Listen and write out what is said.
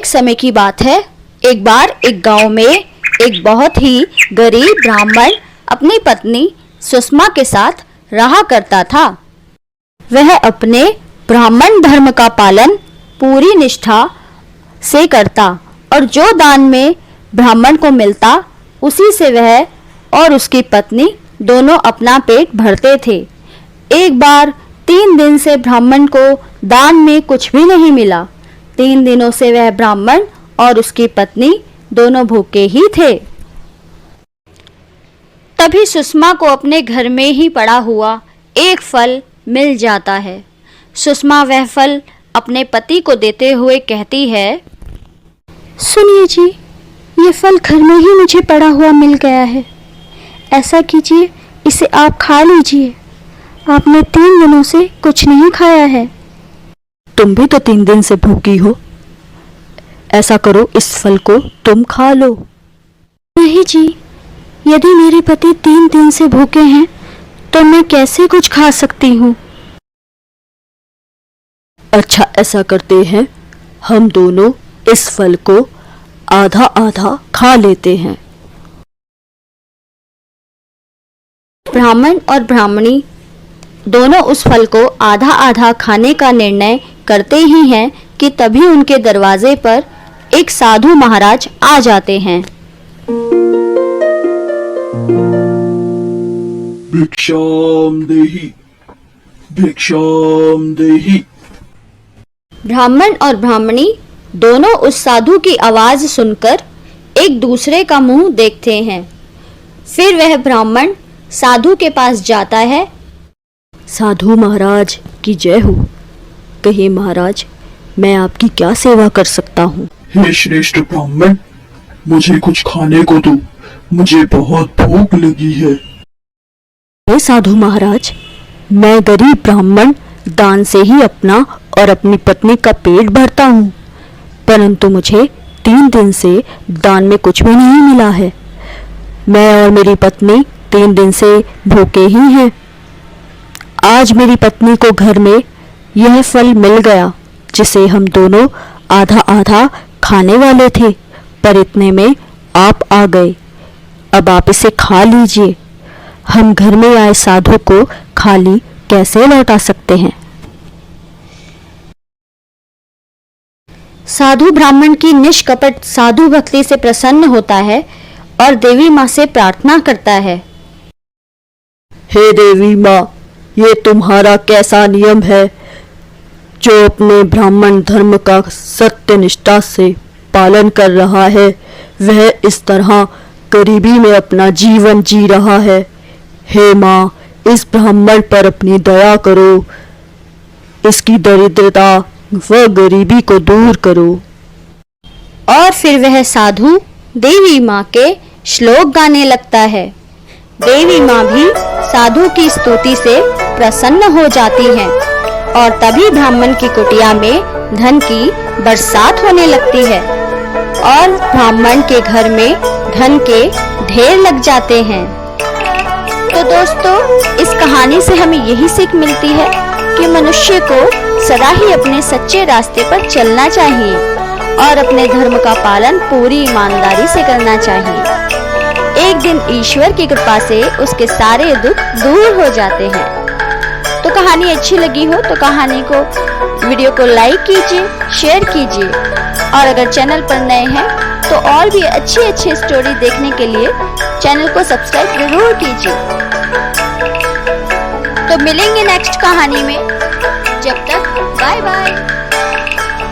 एक समय की बात है। एक बार एक गांव में एक बहुत ही गरीब ब्राह्मण अपनी पत्नी सुषमा के साथ रहा करता था। वह अपने ब्राह्मण धर्म का पालन पूरी निष्ठा से करता और जो दान में ब्राह्मण को मिलता उसी से वह और उसकी पत्नी दोनों अपना पेट भरते थे। एक बार 3 दिन से ब्राह्मण को दान में कुछ भी नहीं मिला। 3 दिनों से वह ब्राह्मण और उसकी पत्नी दोनों भूखे ही थे। तभी सुषमा को अपने घर में ही पड़ा हुआ एक फल मिल जाता है। सुषमा वह फल अपने पति को देते हुए कहती है, सुनिए जी, ये फल घर में ही मुझे पड़ा हुआ मिल गया है। ऐसा कीजिए, इसे आप खा लीजिए। आपने 3 दिनों से कुछ नहीं खाया है। तुम भी तो 3 दिन से भूखी हो। ऐसा करो, इस फल को तुम खा लो। नहीं जी, यदि मेरे पति 3 दिन से भूखे हैं तो मैं कैसे कुछ खा सकती हूँ। अच्छा, ऐसा करते हैं, हम दोनों इस फल को आधा आधा खा लेते हैं। ब्राह्मण और ब्राह्मणी दोनों उस फल को आधा आधा खाने का निर्णय करते ही हैं कि तभी उनके दरवाजे पर एक साधु महाराज आ जाते हैं। भिक्षाम देहि, भिक्षाम देहि। ब्राह्मण और ब्राह्मणी दोनों उस साधु की आवाज सुनकर एक दूसरे का मुंह देखते हैं। फिर वह ब्राह्मण साधु के पास जाता है। साधु महाराज की जय हो। कहिए महाराज, मैं आपकी क्या सेवा कर सकता हूँ? हे श्रेष्ठ ब्राह्मण, मुझे कुछ खाने को दो, मुझे बहुत भूख लगी है। हे साधु महाराज, मैं गरीब ब्राह्मण दान से ही अपना और अपनी पत्नी का पेट भरता हूँ, परंतु मुझे 3 दिन से दान में कुछ भी नहीं मिला है। मैं और मेरी पत्नी 3 दिन से भूखे ही हैं। आज मेरी पत्नी को घर में यह फल मिल गया जिसे हम दोनों आधा आधा खाने वाले थे, पर इतने में आप आ गए। अब आप इसे खा लीजिए। हम घर में आए साधु को खाली कैसे लौटा सकते हैं? साधु ब्राह्मण की निष्कपट साधु भक्ति से प्रसन्न होता है और देवी माँ से प्रार्थना करता है। हे देवी माँ, ये तुम्हारा कैसा नियम है जो अपने ब्राह्मण धर्म का सत्य निष्ठा से पालन कर रहा है, वह इस तरह गरीबी में अपना जीवन जी रहा है। हे माँ, इस ब्राह्मण पर अपनी दया करो, इसकी दरिद्रता व गरीबी को दूर करो। और फिर वह साधु देवी माँ के श्लोक गाने लगता है। देवी माँ भी साधु की स्तुति से प्रसन्न हो जाती हैं और तभी ब्राह्मण की कुटिया में धन की बरसात होने लगती है और ब्राह्मण के घर में धन के ढेर लग जाते हैं। तो दोस्तों, इस कहानी से हमें यही सीख मिलती है कि मनुष्य को सदा ही अपने सच्चे रास्ते पर चलना चाहिए और अपने धर्म का पालन पूरी ईमानदारी से करना चाहिए। एक दिन ईश्वर की कृपा से उसके सारे दुख दूर हो जाते हैं। तो कहानी अच्छी लगी हो तो कहानी को वीडियो को लाइक कीजिए, शेयर कीजिए और अगर चैनल पर नए हैं तो और भी अच्छी स्टोरी देखने के लिए चैनल को सब्सक्राइब जरूर कीजिए। तो मिलेंगे नेक्स्ट कहानी में। जब तक बाय बाय।